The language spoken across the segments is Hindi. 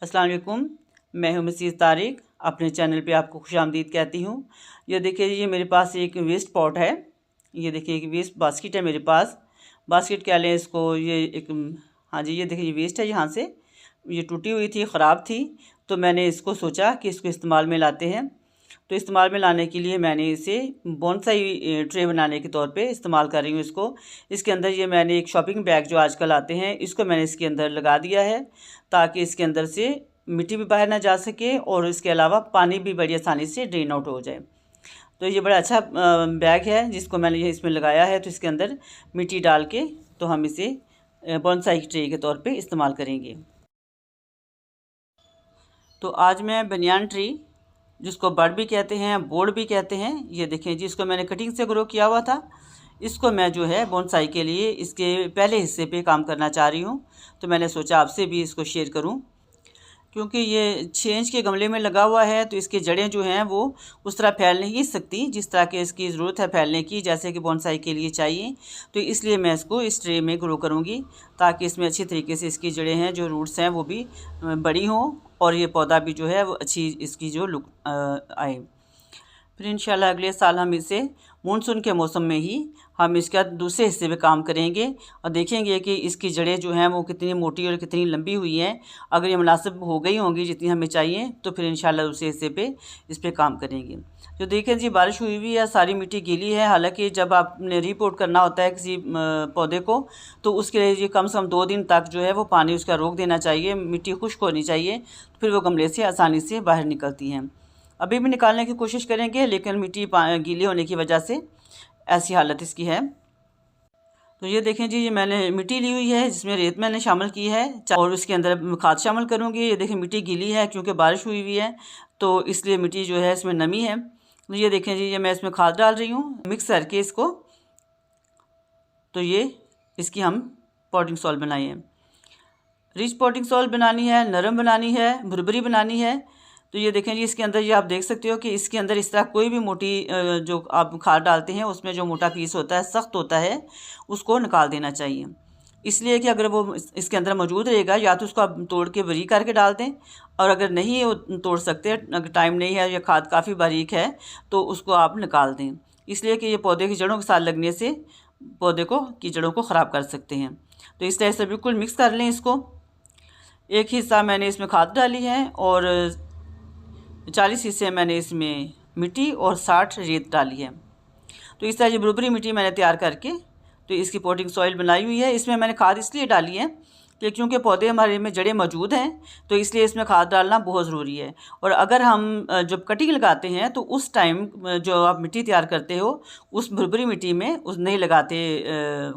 अस्सलाम वालेकुम। मैं हूं मसीह तारिक, अपने चैनल पे आपको खुशामदीद कहती हूं। ये देखिए, ये मेरे पास एक वेस्ट पॉट है। ये देखिए एक वेस्ट बास्केट है मेरे पास। बास्केट कह लें इसको। ये एक हाँ जी, ये देखिए ये वेस्ट है। यहाँ से ये टूटी हुई थी, ख़राब थी, तो मैंने इसको सोचा कि इसको इस्तेमाल में लाते हैं। तो इस्तेमाल में लाने के लिए मैंने इसे बोनसाई ट्रे बनाने के तौर पे इस्तेमाल कर रही हूँ इसको। इसके अंदर ये मैंने एक शॉपिंग बैग जो आजकल आते हैं, इसको मैंने इसके अंदर लगा दिया है, ताकि इसके अंदर से मिट्टी भी बाहर ना जा सके और इसके अलावा पानी भी बड़ी आसानी से ड्रेन आउट हो जाए। तो ये बड़ा अच्छा बैग है जिसको मैंने ये इसमें लगाया है। तो इसके अंदर मिट्टी डाल के तो हम इसे बोनसाई ट्रे के तौर पे इस्तेमाल करेंगे। तो आज मैं बनियान ट्री, जिसको बर्ड भी कहते हैं, बोर्ड भी कहते हैं, ये देखें जी, इसको मैंने कटिंग से ग्रो किया हुआ था। इसको मैं जो है बोनसाई के लिए इसके पहले हिस्से पे काम करना चाह रही हूँ। तो मैंने सोचा आपसे भी इसको शेयर करूँ, क्योंकि ये 6 इंच के गमले में लगा हुआ है, तो इसकी जड़ें जो हैं वो उस तरह फैल नहीं सकती जिस तरह के इसकी ज़रूरत है फैलने की, जैसे कि बोनसाई के लिए चाहिए। तो इसलिए मैं इसको इस ट्रे में ग्रो करूँगी, ताकि इसमें अच्छी तरीके से इसकी जड़ें हैं, जो रूट्स हैं, वो भी बड़ी हों और ये पौधा भी जो है वो अच्छी इसकी जो लुक आए। फिर इंशाल्लाह अगले साल हम इसे मानसून के मौसम में ही हम इसका दूसरे हिस्से पे काम करेंगे और देखेंगे कि इसकी जड़ें जो हैं वो कितनी मोटी और कितनी लंबी हुई हैं। अगर ये मुनासिब हो गई होंगी जितनी हमें चाहिए, तो फिर इंशाल्लाह दूसरे हिस्से पे इस पर काम करेंगे। जो देखें जी, बारिश हुई हुई है, सारी मिट्टी गीली है। हालांकि जब आपने रिपोर्ट करना होता है किसी पौधे को, तो उसके लिए ये कम से कम 2 दिन तक जो है वो पानी उसका रोक देना चाहिए, मिट्टी खुश्क होनी चाहिए, फिर वो गमले से आसानी से बाहर निकलती हैं। अभी भी निकालने की कोशिश करेंगे, लेकिन मिट्टी गीली होने की वजह से ऐसी हालत इसकी है। तो ये देखें जी, ये मैंने मिट्टी ली हुई है जिसमें रेत मैंने शामिल की है और उसके अंदर खाद शामिल करूँगी। ये देखें मिट्टी गीली है क्योंकि बारिश हुई हुई है, तो इसलिए मिट्टी जो है इसमें नमी है। तो ये देखें जी, ये मैं इसमें खाद डाल रही हूँ मिक्स करके इसको। तो ये इसकी हम पॉटिंग सॉइल बनाई है। रिच पॉटिंग सॉइल बनानी है, नरम बनानी है, भुरभुरी बनानी है। तो ये देखें जी, इसके अंदर ये आप देख सकते हो कि इसके अंदर इस तरह कोई भी मोटी जो आप खाद डालते हैं उसमें जो मोटा पीस होता है, सख्त होता है, उसको निकाल देना चाहिए। इसलिए कि अगर वो इसके अंदर मौजूद रहेगा, या तो उसको आप तोड़ के बारीक करके डाल दें, और अगर नहीं वो तोड़ सकते, अगर टाइम नहीं है या खाद काफ़ी बारीक है, तो उसको आप निकाल दें। इसलिए कि ये पौधे की जड़ों के साथ लगने से पौधे को की जड़ों को ख़राब कर सकते हैं। तो इस तरह से बिल्कुल मिक्स कर लें इसको। एक हिस्सा मैंने इसमें खाद डाली है और 40 हिस्से मैंने इसमें मिट्टी और 60 रेत डाली है। तो इस तरह ये भुरभुरी मिट्टी मैंने तैयार करके तो इसकी पॉटिंग सॉइल बनाई हुई है। इसमें मैंने खाद इसलिए डाली है कि क्योंकि पौधे हमारे में जड़ें मौजूद हैं, तो इसलिए इसमें खाद डालना बहुत ज़रूरी है। और अगर हम जब कटिंग लगाते हैं, तो उस टाइम जो आप मिट्टी तैयार करते हो, उस भुरभुरी मिट्टी में उस नहीं लगाते,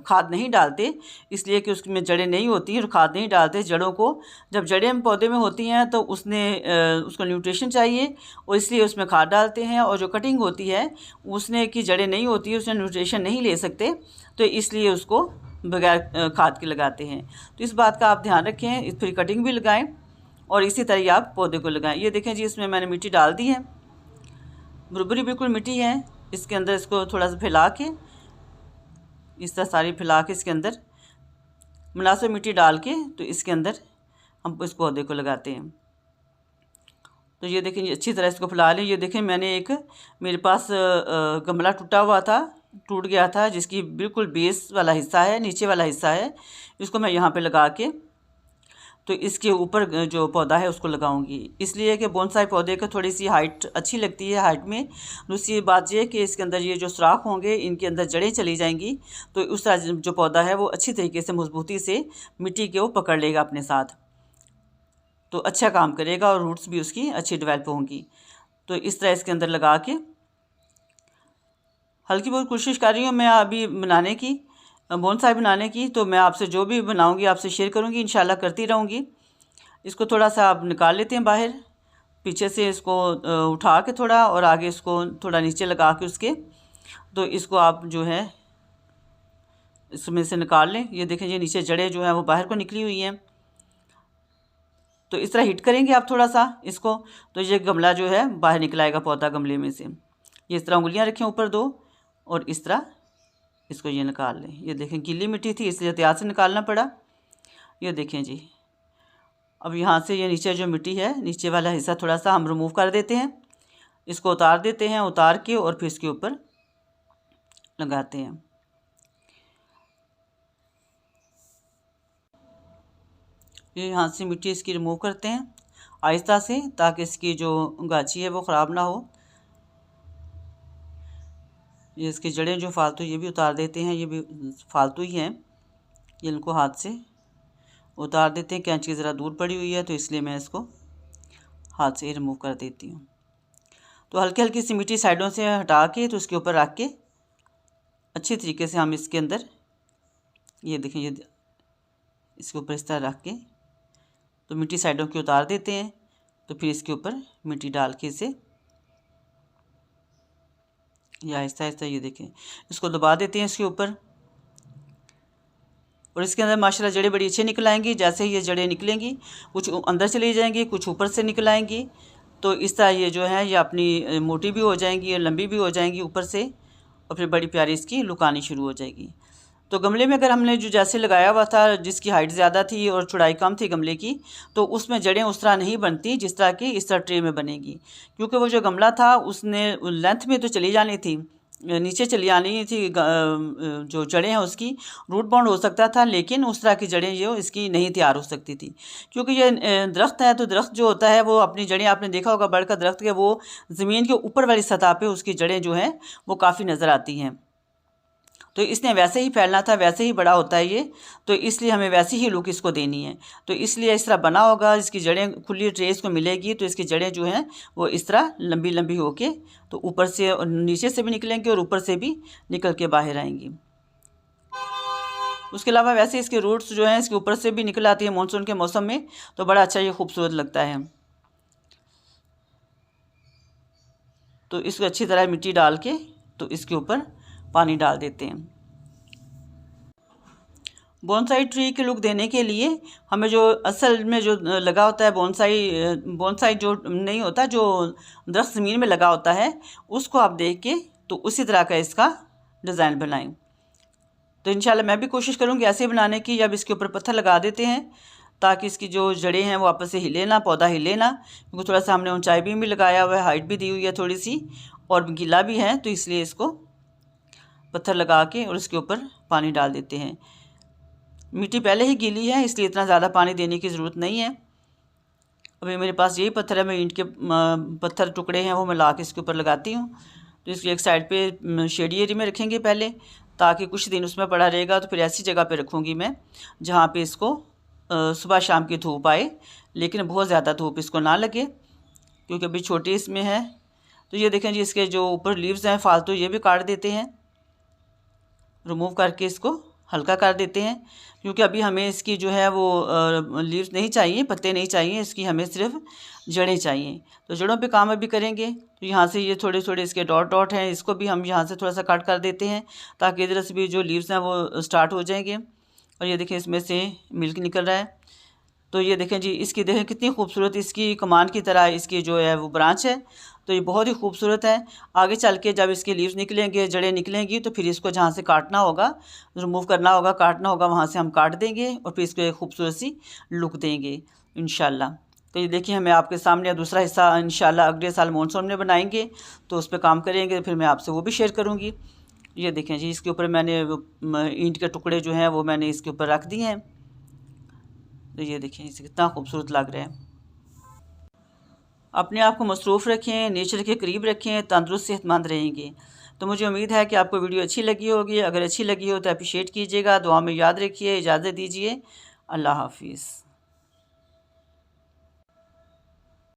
खाद नहीं डालते, इसलिए कि उसमें जड़ें नहीं होती और खाद नहीं डालते। जड़ों को, जब जड़ें पौधे में होती हैं तो उसको न्यूट्रिशन चाहिए और इसलिए उसमें खाद डालते हैं। और जो कटिंग होती है उसने की जड़ें नहीं होती, उसने न्यूट्रिशन नहीं ले सकते, तो इसलिए उसको बगैर खाद के लगाते हैं। तो इस बात का आप ध्यान रखें, फिर कटिंग भी लगाएं और इसी तरह आप पौधे को लगाएं। ये देखें जी, इसमें मैंने मिट्टी डाल दी है, भुरभुरी बिल्कुल मिट्टी है। इसके अंदर इसको थोड़ा सा फैला के, इस तरह सारी फैला के इसके अंदर मुनासिब मिट्टी डाल के, तो इसके अंदर हम इस पौधे को लगाते हैं। तो ये देखें, अच्छी तरह इसको फैला लें। ये देखें, मैंने एक मेरे पास गमला टूट गया था, जिसकी बिल्कुल बेस वाला हिस्सा है, नीचे वाला हिस्सा है, इसको मैं यहाँ पे लगा के तो इसके ऊपर जो पौधा है उसको लगाऊंगी। इसलिए कि बोनसाई पौधे को थोड़ी सी हाइट अच्छी लगती है हाइट में। दूसरी बात ये कि इसके अंदर ये जो सुराख होंगे, इनके अंदर जड़ें चली जाएंगी, तो उस तरह जो पौधा है वो अच्छी तरीके से मजबूती से मिट्टी के वो पकड़ लेगा अपने साथ, तो अच्छा काम करेगा और रूट्स भी उसकी अच्छी डेवलप होंगी। तो इस तरह इसके अंदर लगा के हल्की बहुत कोशिश कर रही हूँ मैं अभी बनाने की, बोनसाई बनाने की। तो मैं आपसे जो भी बनाऊँगी आपसे शेयर करूँगी, इंशाल्लाह करती रहूँगी। इसको थोड़ा सा आप निकाल लेते हैं बाहर, पीछे से इसको उठा के थोड़ा, और आगे इसको थोड़ा नीचे लगा के उसके, तो इसको आप जो है इसमें से निकाल लें। ये देखें, ये नीचे जड़ें जो हैं वो बाहर को निकली हुई हैं। तो इस तरह हिट करेंगे आप थोड़ा सा इसको, तो ये गमला जो है बाहर निकल आएगा पौधा गमले में से। ये इस तरह उंगलियां रखें ऊपर 2, और इस तरह इसको ये निकाल लें। ये देखें, गीली मिट्टी थी इसलिए एहतियात से निकालना पड़ा। ये देखें जी, अब यहाँ से ये नीचे जो मिट्टी है, नीचे वाला हिस्सा थोड़ा सा हम रिमूव कर देते हैं, इसको उतार देते हैं, उतार के और फिर इसके ऊपर लगाते हैं। ये यहाँ से मिट्टी इसकी रिमूव करते हैं आहिस्ता से, ताकि इसकी जो गाची है वो ख़राब ना हो। ये इसकी जड़ें जो फालतू ये भी उतार देते हैं, ये भी फालतू ही हैं, ये इनको हाथ से उतार देते हैं। कैंची ज़रा दूर पड़ी हुई है तो इसलिए मैं इसको हाथ से रिमूव कर देती हूँ। तो हल्की हल्की सी मिट्टी साइडों से हटा के तो उसके ऊपर रख के अच्छी तरीके से हम इसके अंदर, ये देखें, ये इसके ऊपर इस तरह रख के तो मिट्टी साइडों की उतार देते हैं। तो फिर इसके ऊपर मिट्टी डाल के इसे या आहिस्ता आहिस्ता, ये देखें, इसको दबा देते हैं इसके ऊपर। और इसके अंदर माशाल्लाह जड़ें बड़ी अच्छी निकल आएंगी। जैसे ही ये जड़ें निकलेंगी, कुछ अंदर चली जाएंगी, कुछ ऊपर से निकल आएंगी। तो इस तरह ये जो है ये अपनी मोटी भी हो जाएंगी और लंबी भी हो जाएंगी ऊपर से, और फिर बड़ी प्यारी इसकी लुक आनी शुरू हो जाएगी। तो गमले में अगर हमने जो जैसे लगाया हुआ था, जिसकी हाइट ज़्यादा थी और चौड़ाई कम थी गमले की, तो उसमें जड़ें उस तरह नहीं बनती जिस तरह की इस तरह ट्रे में बनेगी, क्योंकि वो जो गमला था उसने लेंथ में तो चली जानी थी, नीचे चली आनी थी, जो जड़ें हैं उसकी रूट बाउंड हो सकता था, लेकिन उस तरह की जड़ें ये इसकी नहीं तैयार हो सकती थी। क्योंकि ये दरख्त है, तो दरख्त जो होता है वो अपनी जड़ें, आपने देखा होगा बड़ का दरख्त के, वो ज़मीन के ऊपर वाली सतह पे उसकी जड़ें जो हैं वो काफ़ी नज़र आती हैं। तो इसने वैसे ही फैलना था, वैसे ही बड़ा होता है ये, तो इसलिए हमें वैसी ही लुक इसको देनी है। तो इसलिए इस तरह बना होगा, इसकी जड़ें खुली ट्रेस को मिलेगी, तो इसकी जड़ें जो हैं वो इस तरह लंबी लंबी होके तो ऊपर से और नीचे से भी निकलेंगी और ऊपर से भी निकल के बाहर आएंगी। उसके अलावा वैसे इसके रूट्स जो हैं इसके ऊपर से भी निकल आती है मानसून के मौसम में, तो बड़ा अच्छा ये खूबसूरत लगता है। तो इसको अच्छी तरह मिट्टी डाल के तो इसके ऊपर पानी डाल देते हैं। बोनसाई ट्री की लुक देने के लिए हमें जो असल में जो लगा होता है बोनसाई जो नहीं होता, जो दरख्त ज़मीन में लगा होता है, उसको आप देख के तो उसी तरह का इसका डिज़ाइन बनाएं। तो इंशाल्लाह मैं भी कोशिश करूँगी ऐसे बनाने की। जब इसके ऊपर पत्थर लगा देते हैं ताकि इसकी जो जड़ें हैं वो आपस से हिले ना, पौधा हिले ना, क्योंकि थोड़ा सा हमने ऊंचाई भी लगाया हुआ है, हाइट भी दी हुई है थोड़ी सी, और गीला भी है, तो इसलिए इसको पत्थर लगा के और इसके ऊपर पानी डाल देते हैं। मिट्टी पहले ही गीली है, इसलिए इतना ज़्यादा पानी देने की ज़रूरत नहीं है। अभी मेरे पास यही पत्थर है, मैं ईंट के पत्थर टुकड़े हैं वो मैं ला के इसके ऊपर लगाती हूँ। तो इसकी एक साइड पे शेडी एरिया में रखेंगे पहले, ताकि कुछ दिन उसमें पड़ा रहेगा। तो फिर ऐसी जगह पे रखूँगी मैं जहाँ पे इसको सुबह शाम की धूप आए, लेकिन बहुत ज़्यादा धूप इसको ना लगे, क्योंकि अभी छोटी इसमें है। तो ये देखें जी, इसके जो ऊपर लीव्स हैं फालतू ये भी काट देते हैं, रिमूव करके इसको हल्का कर देते हैं, क्योंकि अभी हमें इसकी जो है वो लीव्स नहीं चाहिए, पत्ते नहीं चाहिए, इसकी हमें सिर्फ जड़ें चाहिए। तो जड़ों पे काम अभी करेंगे। तो यहाँ से ये थोड़े थोड़े इसके डॉट डॉट हैं, इसको भी हम यहाँ से थोड़ा सा कट कर देते हैं, ताकि इधर से भी जो लीव्स हैं वो स्टार्ट हो जाएंगे। और ये देखें इसमें से मिल्क निकल रहा है। तो ये देखें जी, इसकी देखें कितनी खूबसूरत इसकी कमान की तरह इसकी जो है वो ब्रांच है। तो ये बहुत ही खूबसूरत है। आगे चल के जब इसके लीव्स निकलेंगे, जड़ें निकलेंगी, तो फिर इसको जहाँ से काटना होगा, रिमूव करना होगा, काटना होगा, वहाँ से हम काट देंगे और फिर इसको एक खूबसूरत सी लुक देंगे इंशाल्लाह। तो ये देखिए, हमें आपके सामने दूसरा हिस्सा इंशाल्लाह अगले साल मानसून में बनाएंगे, तो उस पर काम करेंगे, फिर मैं आपसे वो भी शेयर करूँगी। ये देखें जी, इसके ऊपर मैंने ईंट के टुकड़े जो हैं वो मैंने इसके ऊपर रख दिए हैं। तो ये देखें इसे कितना खूबसूरत लग रहा है। अपने आप को मसरूफ़ रखें, नेचर के करीब रखें, तंदुरुस्त सेहतमंद रहेंगे। तो मुझे उम्मीद है कि आपको वीडियो अच्छी लगी होगी। अगर अच्छी लगी हो तो अप्रिशिएट कीजिएगा, दुआ में याद रखिए। इजाज़त दीजिए, अल्लाह हाफिज़।